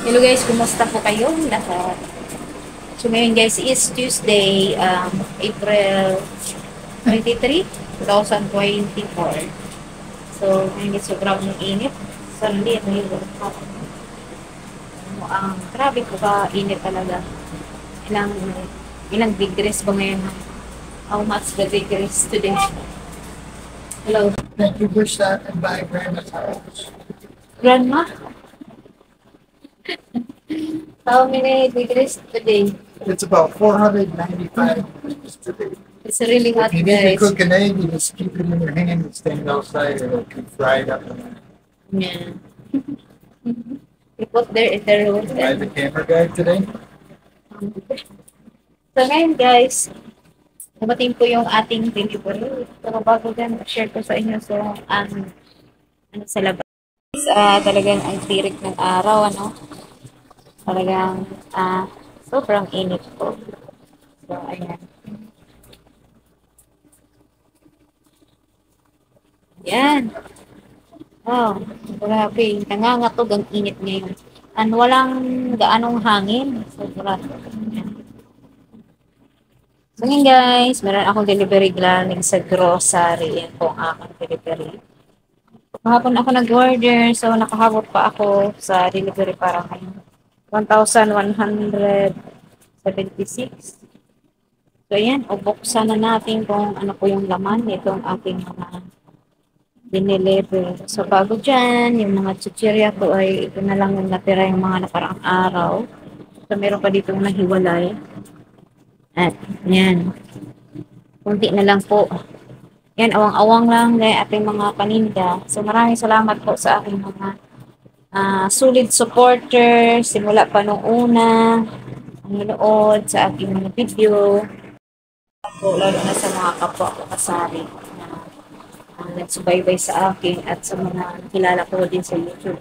Hello guys, kumusta po kayong lahat? So ngayon guys is Tuesday, April 23, 2024. So ngayon guys, sobrang init. Suddenly, ito yung grabe po ka init talaga. Ilang, ilang degrees ba ngayon? How much the degrees today? Hello? Thank you wish that and buy grandma's house. Grandma? How many degrees today? It's about 495 degrees today. It's really hot, If you need to guys. cook an egg, you just keep it in your hand and stand outside, it'll keep fried up. Yeah. You put there in the room. Buy the camera guide today. So ngayon guys, dumating po yung ating delivery. Pero bago yan, share ko sa inyo so ano sa labas. Talagang ang tirik ng araw, ano? Talagang sobrang init po. So ayan. Yan. Oh, grabe. Nangangatog ang init ngayon. Walang gaanong hangin. Sobra. Yan. So ngayon guys, meron akong delivery galing sa grocery. Yan po ang aking delivery. Kahapon ako nag-order, so nakahabot pa ako sa delivery para ngayon. 1,176. So ayan, buksan na natin kung ano po yung laman nitong aking mga dineliver. So bago dyan, yung mga chichirya ko ay ito na lang yung natira yung mga naparaang araw. So meron pa dito nahiwalay. At yan, kunti na lang po. Yan, awang-awang lang na ating mga paninda. So maraming salamat po sa aking mga solid supporter simula pa nung una ang nanood sa aking mga video. Po, lalo na sa mga kapwa ko kasari na nagsubaybay sa akin at sa mga nakilala ko din sa YouTube.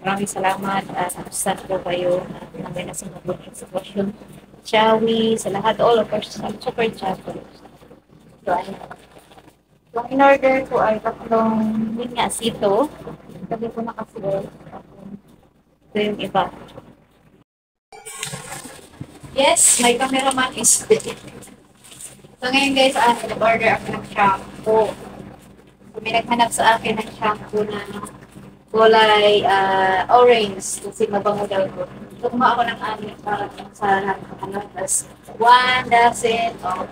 Maraming salamat at saan po kayo at nangay na sa mga sitwasyon. Chawi, sa lahat, all of us, super chat. So, ayun. Yung in-order ko ay tatlong sito. Sabi ko na kasi ito yung iba. Yes, my cameraman is there. So ngayon guys, nag-order ako ng shampoo. So, may naghanap sa akin ng shampoo na kulay orange kasi mabango daw ko. So kumawa ako ng amin para sa tas 1 dozen of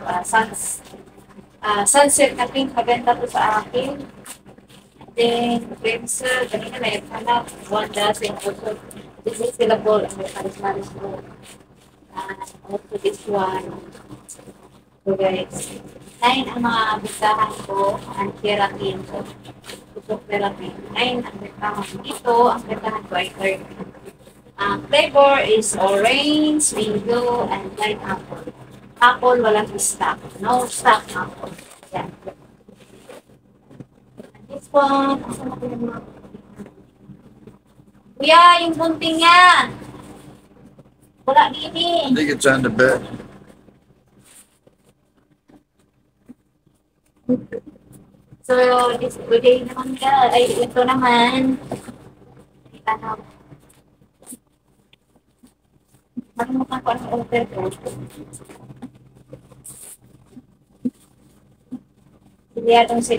sunset na pink, maganda po sa akin. And then, cleanser, ganina na yung hanap, 1 dozen also. This is fillable, ang maris-maris mo. Also this one. So guys, 9 ang mga bisahan ko, ang keratin ko. Ito keratin. 9 ang bisahan ko. Ito, ang bisahan ko ay 30. Flavor is orange, mango, and pineapple. Apple, walang stock. No stock apple. Yan. This one, asan ako yung mga... Kuya, yung bunting niya! Wala gini. I think it's on the bed. So, this today naman ka. Ay, ito naman. Ano? Nakalimutan ko ang order ko. Silyadong si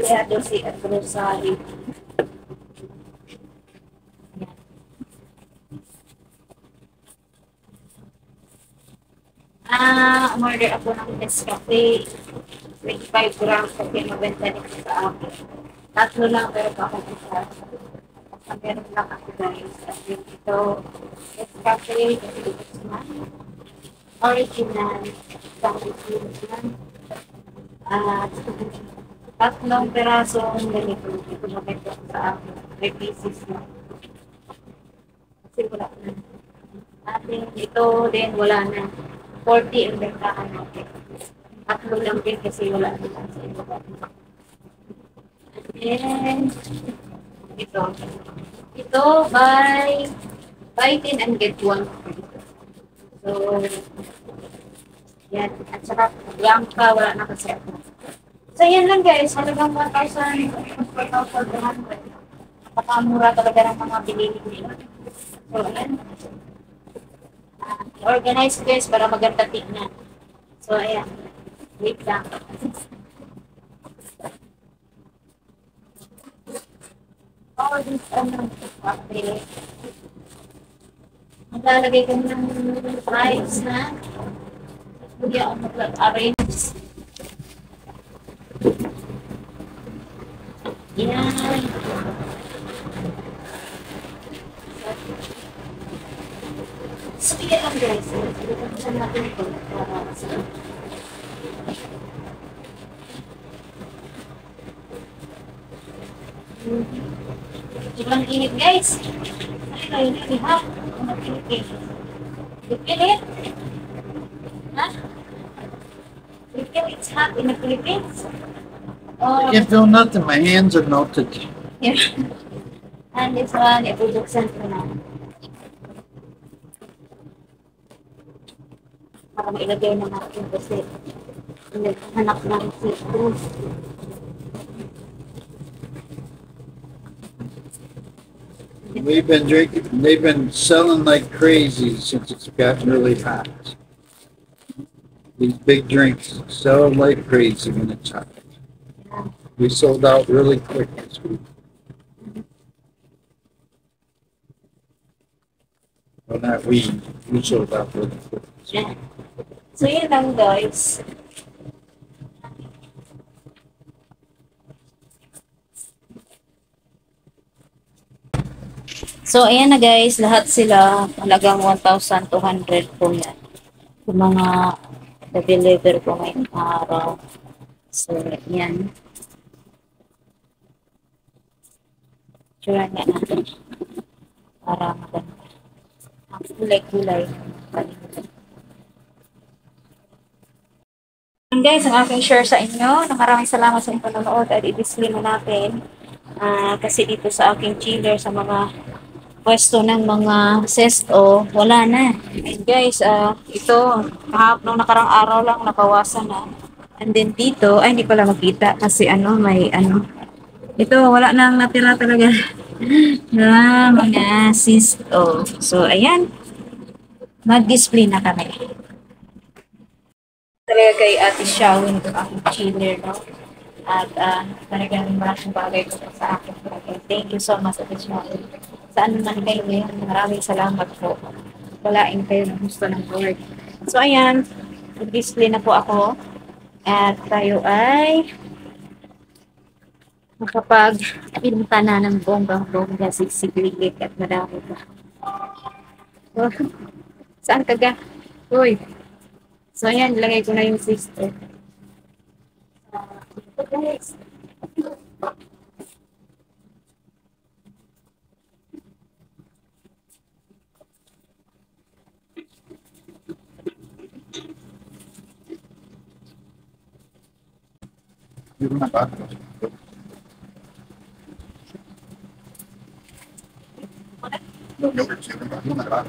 grocery. Umorder ako ng Nescafe. 25 grams kasi mabenta nito sa akin. Tatlo lang pero ako isa. Meron lang ako guys. At ito, Nescafe, original, tatlong perasong ganito. Ito mabenta sa akin. 3 pieces lang. Kasi wala na. Ating ito din wala na. 40 ang bentahan natin. Tatlo lang din kasi wala na sa iba. And ito. Ito, buy 10 and get 1 free. So, yan. At saka, Bianca, wala na kasi ako. So, yan lang guys. Halagang 1,400. Napakamura talaga ng mga binili nila. So, yan. Organize guys para maganda tingnan. So, ayan. Wait lang. Oh, this ano. Okay. Maglalagay ko ng price na. Hindi ako mag-arrange. Yan. Sige lang guys. Sige lang natin ito. Sobrang init guys. Ay, hindi ha. Ang init eh. Init? Ha? It's hot in the Philippines. I Oh, can't feel nothing. My hands are melted. yeah. And this one, ibubuksan ko na. Para mailagay na natin kasi hanap ng citrus. We've been drinking. They've been selling like crazy since it's gotten really hot. These big drinks sell like crazy when it's hot. We sold out really quick this week. Well, not we sold out really quick. Yeah. So yun lang guys. So ayan na guys, lahat sila halagang 1,200 po yan. Yung mga na-deliver ko ngayong araw. So yan. Sure nga natin. Para maganda. Ang kulay-kulay. And guys, ang aking share sa inyo, na maraming salamat sa inyong panonood at i-display na natin. Kasi dito sa aking chiller, sa mga pwesto ng mga sesto, wala na. And guys, ito, nung nakarang araw lang, nabawasan na. And then dito, ay hindi pala makita kasi may ito, wala nang natira talaga na mga sesto. So, ayan, mag-display na kami. Talaga kay Ate Shawin itong aking chiller, no? At talagang malaking bagay ko sa akin. Thank you so much, Ate Shawin. Saan man kayo ngayon, maraming salamat po. Walain kayo ng gusto ng Lord. So, ayan, mag-display na po ako. At tayo ay makapag-pinta na ng bonggang-bongga, sigsigligit at marami pa. So, saan ka ga? Uy! So, ayan, ilagay ko na yung sister. Guys. Yun na ba? Yun na ba?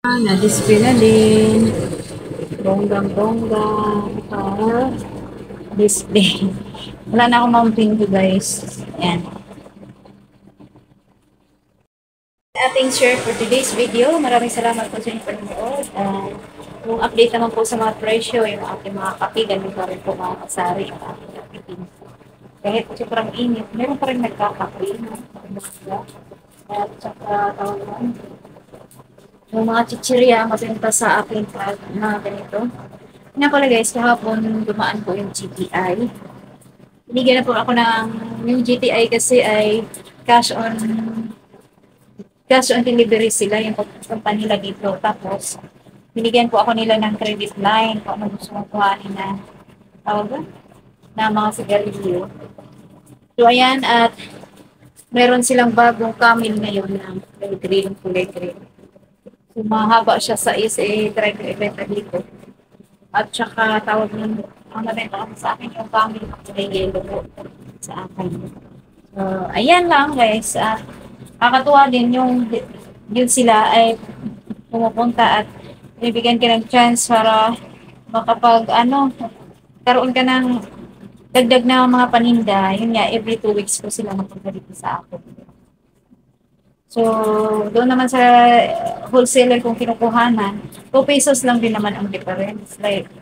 Na-display na din. Bonggang-bongga. Display. Wala na akong mounting to guys. Ayan. Ating share for today's video. Maraming salamat po sa inyong panonood. Kung update naman po sa mga presyo, yung ating mga kape, ganun pa rin po mga kasari, yung ating kape. Kahit sobrang init, meron pa rin nagkakape. At saka, yung mga chichirya mapunta sa aking pag na ganito. Nga pala guys, kahapon dumaan po yung GTI. Binigyan na po ako ng yung GTI kasi ay cash on delivery sila yung company nila dito. Tapos, binigyan po ako nila ng credit line kung ano gusto mong kuhanin na tawag na mga sigarilyo. So, ayan, at Meron silang bagong camel ngayon na kulay green. So, mahaba siya sa try ko ibenta dito. At saka tawag ng ang nabenta kasi sa akin yung camel na kulay yellow po sa akin. So, ayan lang guys. Kakatuwa din yun sila ay pumupunta at bibigyan ka ng chance para makapag karoon ka ng dagdag na mga paninda. Yun nga, every 2 weeks ko sila mapunta dito sa akin. So, doon naman sa wholesaler kung kinukuhanan, 2 pesos lang din naman ang difference. Like,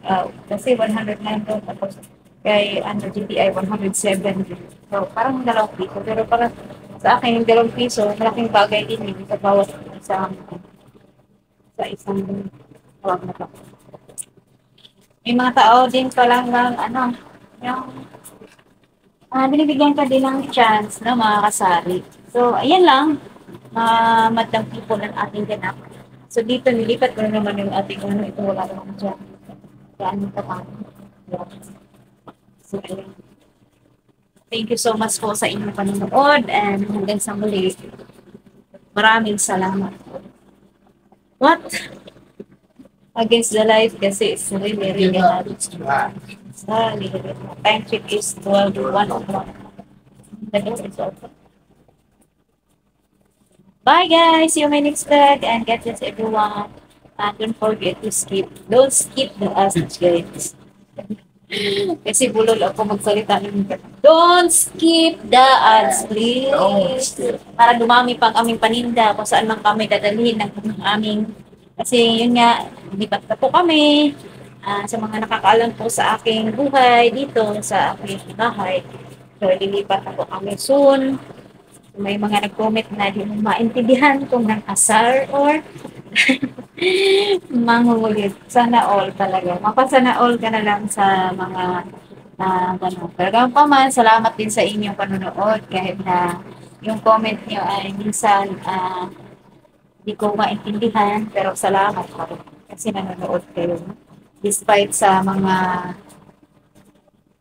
kasi 109 doon, tapos kay GTI 107. So, parang 2 piso. Pero para sa akin, yung 2 piso, malaking bagay din yun sa bawat isang tawag na to. May mga tao din palang yung binibigyan ka din ng chance na makakasali. So, ayan lang, madlang people ng ating ganap. So, dito nilipat ko na naman yung ating ito wala naman dyan. Yan pa pa. So, ayan. Thank you so much po sa inyong panonood and hanggang sa muli. Maraming salamat. What? Against the light kasi it's really, really hard. Sorry. Time check is 12:01 o'clock. Bye guys! See you in my next vlog and God bless everyone. And don't forget to don't skip the ads guys. Kasi bulol ako magsalita ng don't skip the ads please. Para dumami pang aming paninda kung saan man kami dadalhin ng aming kasi yun nga, lipat na po kami sa mga nakakaalam po sa aking buhay dito sa aking bahay. So, lilipat na po kami soon. May mga nag-comment na di mo maintindihan kung nang asar or mangungulit. Sana all talaga. Mapasana all ka na lang sa mga gano'n. Pero pa man, salamat din sa inyong panonood kahit na yung comment niyo ay minsan di ko maintindihan pero salamat pa rin kasi nanonood kayo. Despite sa mga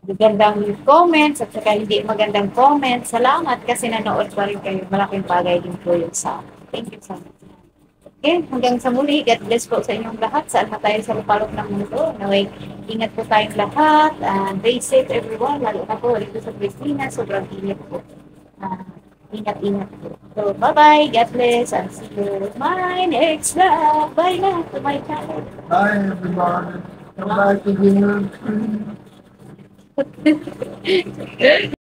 magandang comments at saka hindi magandang comments, salamat kasi nanood pa rin kayo. Malaking bagay din po yun sa akin. Thank you so much. Okay, hanggang sa muli. God bless po sa inyong lahat. Saan na tayo sa lupalok ng mundo. Naway, ingat po tayong lahat. Stay safe everyone. Lalo na po dito sa Christina. Sobrang ingat po. Ingat-ingat po. So, bye-bye. God bless. And see you my next vlog. Bye na to my channel. Bye, everyone. Come back again.